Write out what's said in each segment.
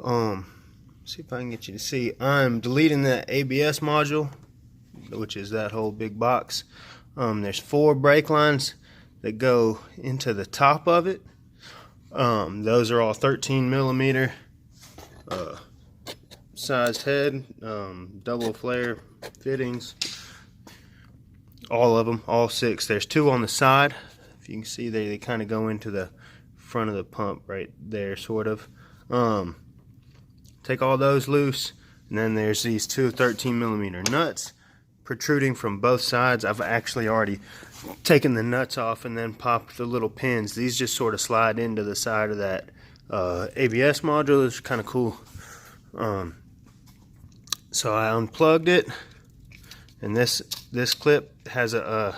See if I can get you to see. I'm deleting the ABS module, which is that whole big box. There's 4 brake lines that go into the top of it. Those are all 13 millimeter sized head, double flare fittings. All of them, all 6. There's 2 on the side. If you can see, they kind of go into the front of the pump right there, sort of. Take all those loose, and then there's these 2 13 millimeter nuts protruding from both sides. I've actually already taken the nuts off and then popped the little pins. These just sort of slide into the side of that ABS module. It's kind of cool. So I unplugged it, and this clip has a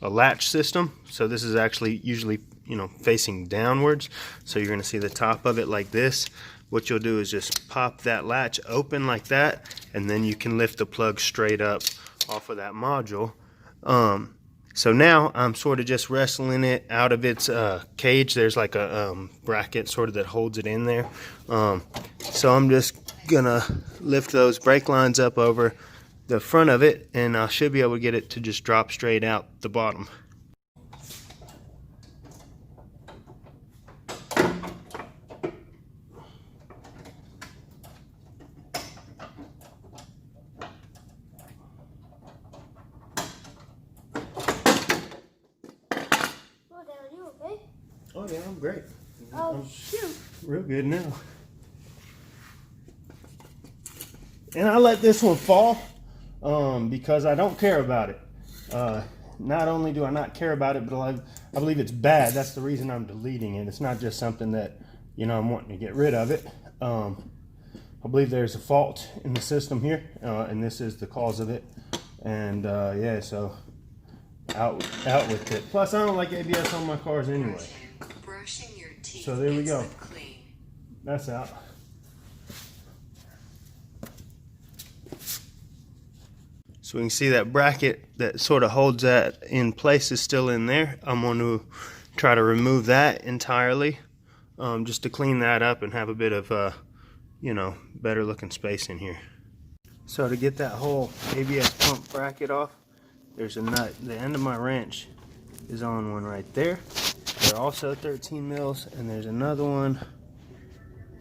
latch system. So this is actually usually, you know, facing downwards. So you're going to see the top of it like this. What you'll do is just pop that latch open like that, and then you can lift the plug straight up off of that module. So now I'm sort of just wrestling it out of its cage. There's like a bracket sort of that holds it in there. So I'm just gonna lift those brake lines up over the front of it, and I should be able to get it to just drop straight out the bottom. Oh yeah, I'm great. I'm shoot. Real good now. And I let this one fall because I don't care about it. Not only do I not care about it, but I believe it's bad. That's the reason I'm deleting it. It's not just something that, you know, I'm wanting to get rid of it. I believe there's a fault in the system here, and this is the cause of it. And yeah, so out with it. Plus, I don't like ABS on my cars anyway. So there we go. That's out. So we can see that bracket that sort of holds that in place is still in there. I'm going to try to remove that entirely, just to clean that up and have a bit of, you know, better looking space in here. So to get that whole ABS pump bracket off, there's a nut. The end of my wrench is on one right there. They're also 13 mils, and there's another one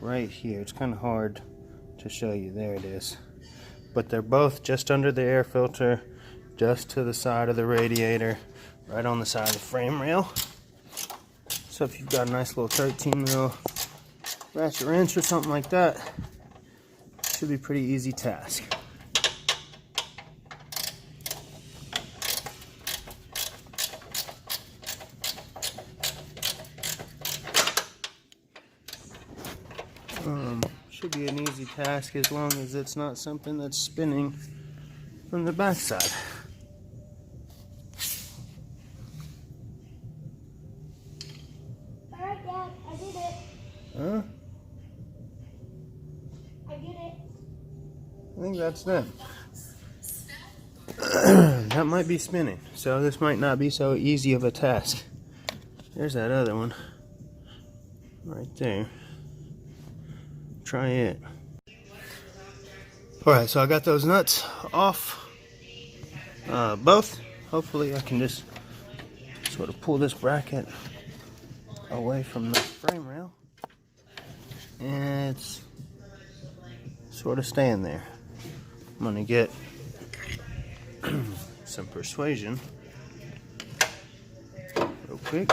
right here. It's kind of hard to show you. There it is. But they're both just under the air filter, just to the side of the radiator, right on the side of the frame rail. So if you've got a nice little 13 mil ratchet wrench or something like that, it should be a pretty easy task. Should be an easy task as long as it's not something that's spinning from the backside. Alright, Dad, I did it. Huh? I did it. I think that's them. That might be spinning, so this might not be so easy of a task. There's that other one right there. Try it. Alright, so I got those nuts off, both. Hopefully I can just sort of pull this bracket away from the frame rail, and it's sort of staying there. I'm gonna get some persuasion real quick.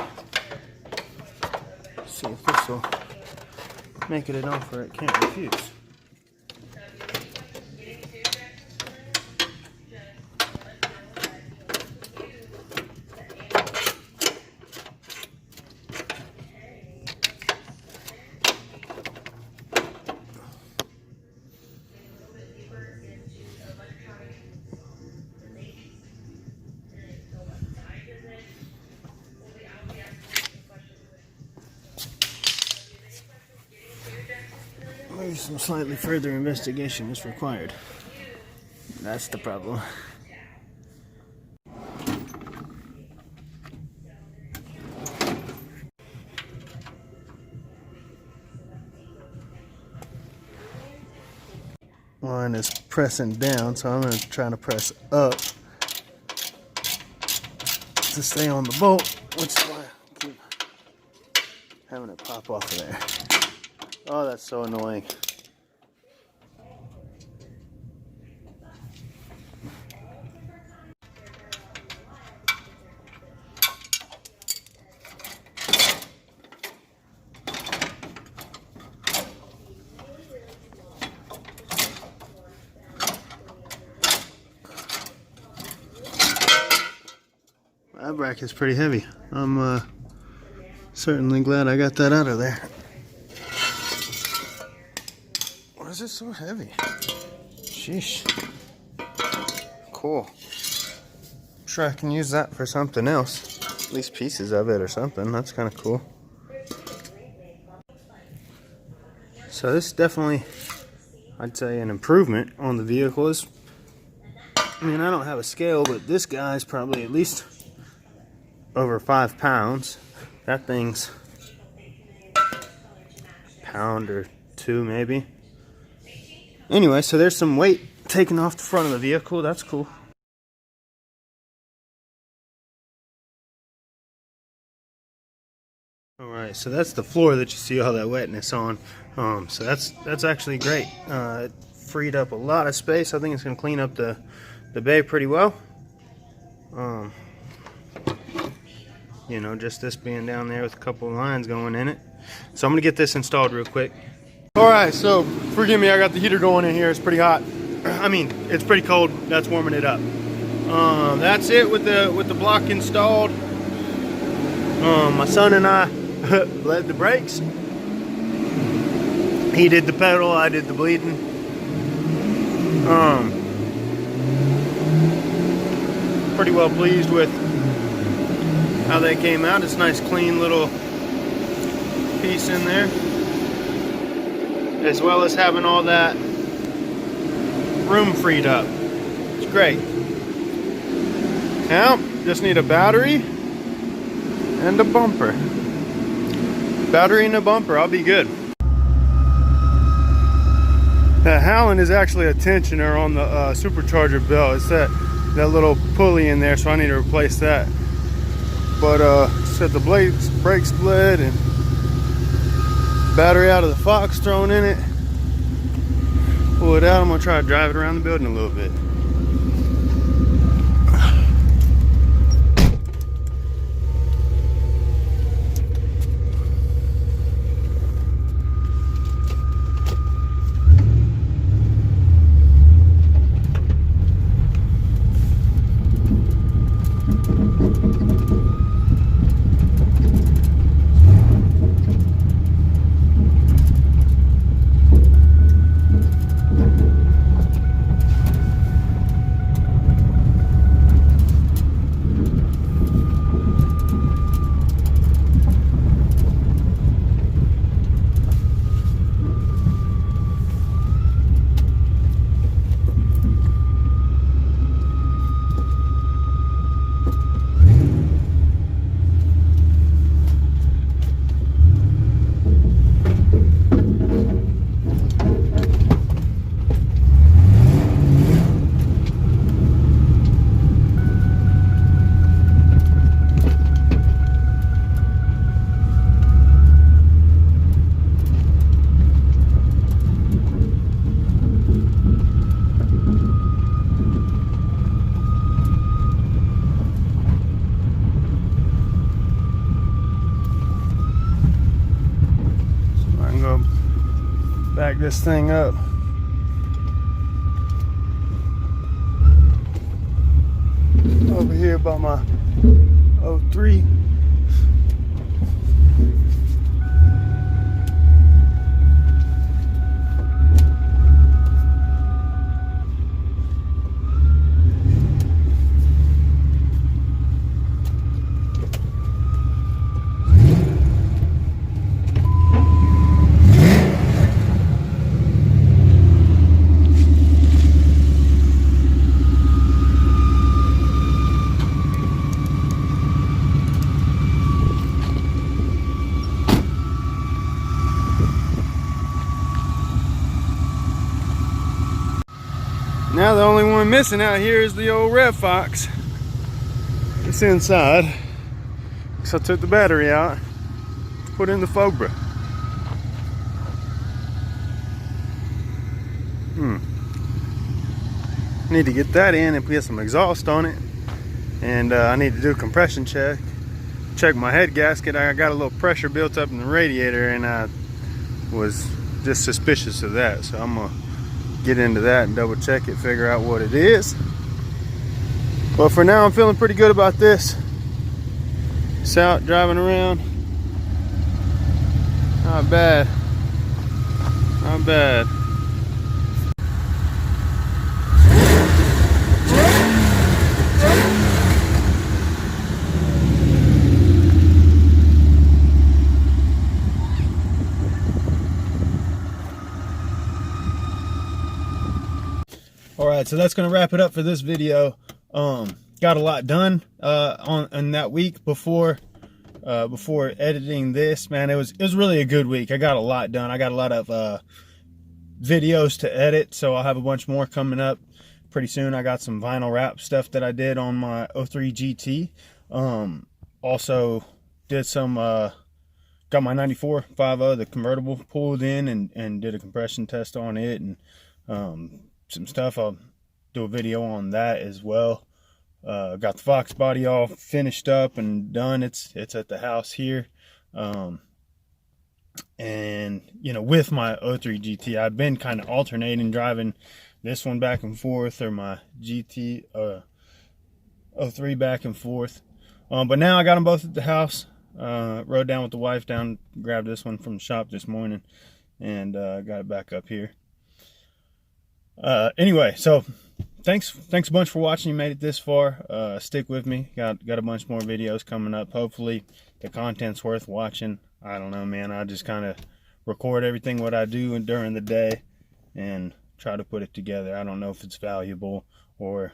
See if this will make it an offer it can't refuse. Maybe some slightly further investigation is required. That's the problem. line is pressing down, so I'm going to try to press up to stay on the bolt, which is why I keep having it pop off of there. Oh, that's so annoying. That bracket's pretty heavy. I'm certainly glad I got that out of there. Why is it so heavy? Sheesh. Cool. I'm sure I can use that for something else. At least pieces of it or something. That's kind of cool. So this is definitely, I'd say, an improvement on the vehicles. I mean, I don't have a scale, but this guy's probably at least over 5 pounds. That thing's a pound or 2 maybe. Anyway, so there's some weight taken off the front of the vehicle. That's cool. Alright, so that's the floor that you see all that wetness on. So that's actually great. It freed up a lot of space. I think it's going to clean up the bay pretty well. You know, just this being down there with a couple of lines going in it. So I'm going to get this installed real quick. Alright, so forgive me, I got the heater going in here. It's pretty hot. I mean, it's pretty cold. That's warming it up. That's it with the block installed. My son and I led the brakes. He did the pedal, I did the bleeding. Pretty well pleased with how they came out. It's a nice clean little piece in there, as well as having all that room freed up. It's great. Now just need a battery and a bumper. Battery and a bumper, I'll be good. That Howland is actually a tensioner on the supercharger belt. It's that little pulley in there, so I need to replace that. But set the brake split and battery out of the Fox thrown in it. Pull it out. I'm gonna try to drive it around the building a little bit. Back this thing up. Over here by my 03. Now the only one missing out here is the old Red Fox. It's inside. So I took the battery out, put in the Cobra. Need to get that in and put some exhaust on it. And I need to do a compression check. Check my head gasket. I got a little pressure built up in the radiator and I was just suspicious of that. So I'm gonna get into that and double check it, figure out what it is. But for now, I'm feeling pretty good about this. It's out driving around. Not bad. Not bad. Alright, so that's going to wrap it up for this video. Got a lot done on that week before editing this. Man, it was really a good week. I got a lot done. I got a lot of videos to edit, so I'll have a bunch more coming up pretty soon. I got some vinyl wrap stuff that I did on my 03 GT. Also did some got my 94.50, the convertible, pulled in and did a compression test on it, and some stuff. I'll do a video on that as well. Got the Fox body all finished up and done. It's at the house here. And you know, with my 03 GT, I've been kind of alternating driving this one back and forth, or my GT 03 back and forth. But now I got them both at the house. Rode down with the wife down, grabbed this one from the shop this morning, and got it back up here. Anyway, so thanks a bunch for watching. You made it this far. Stick with me. Got a bunch more videos coming up. Hopefully the content's worth watching. I don't know, man. I just kind of record everything what I do during the day and try to put it together. I don't know if it's valuable or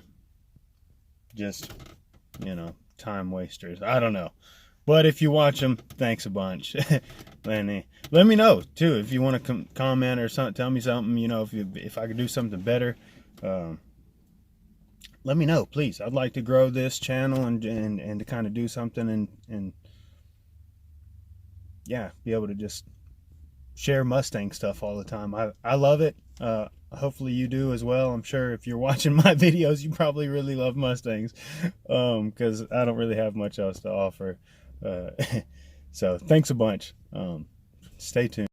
just, you know, time wasters. I don't know. But if you watch them, thanks a bunch. And let me know too if you want to comment or something. Tell me something. You know, if I could do something better, let me know, please. I'd like to grow this channel and to kind of do something and yeah, be able to just share Mustang stuff all the time. I love it. Hopefully you do as well. I'm sure if you're watching my videos, you probably really love Mustangs, because I don't really have much else to offer. So thanks a bunch. Stay tuned.